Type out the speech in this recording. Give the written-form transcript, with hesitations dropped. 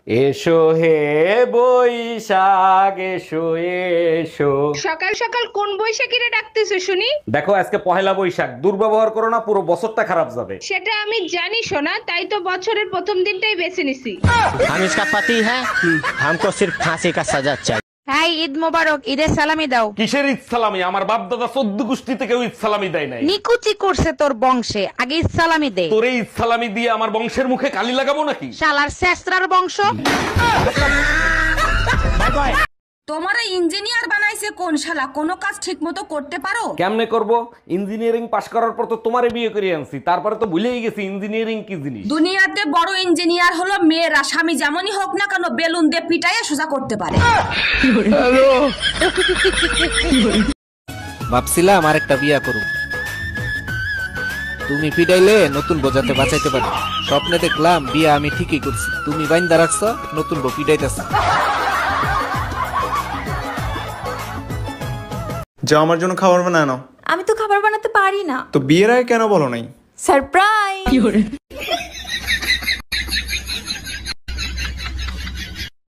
এসো হে বৈশাখ এসো এসো। সকাল সকাল কোন বৈশাখীরে ডাকতেছো শুনি? দেখো আজকে পহেলা বৈশাখ, দুর্ব্যবহার করো না, পুরো বছরটা খারাপ যাবে। সেটা আমি জানি সোনা, তাই তো বছরের প্রথম দিনটাই বেছে নিছি। हम इसका पति है, हमको सिर्फ फांसी का सजा चाहिए। হাই, ঈদ মোবারক। ঈদের সালামি দাও। কিসের ঈদ সালামি? আমার বাপ দাদা 14 গোষ্ঠীতে কেউ ঈদ সালামি দেয় নাই। নিকুচি করছে তোর বংশে, আগে ঈদ সালামি দে। তোরে ঈদ সালামি দিয়ে আমার বংশের মুখে কালি লাগাবো নাকি? শালার শেষরার বংশ। তোমার ইঞ্জিনিয়ার বানাইছে কোন শালা? কোনো কাজ ঠিক মতো করতে পারো? কেমনে করব? ইঞ্জিনিয়ারিং পাশ করার পর তো তোমারে বিয়ে করে আনছি, তারপরে তো ভুলেই গেছি ইঞ্জিনিয়ারিং কি জিনিস। দুনিয়াতে বড় ইঞ্জিনিয়ার হলো মেয়েরা, স্বামী যেমনই হোক না কেন বেলুন দিয়ে পিটাইয়া সোজা করতে পারে। ভাবছিলাম আরেকটা বিয়া করুম, তুমি পিটাইলে নতুন বোঝাতে বাঁচাইতে পারি। স্বপ্নে দেখলাম বিয়া আমি ঠিকই করছি, তুমি বাইন্দা রাখছ, নতুন বউ পিটাইতেছ। যাও আমার জন্য খাবার বানায় নাও। আমি তো খাবার বানাতে পারি না। তো বিয়ের আগে কেন বলো নাই? সারপ্রাইজ।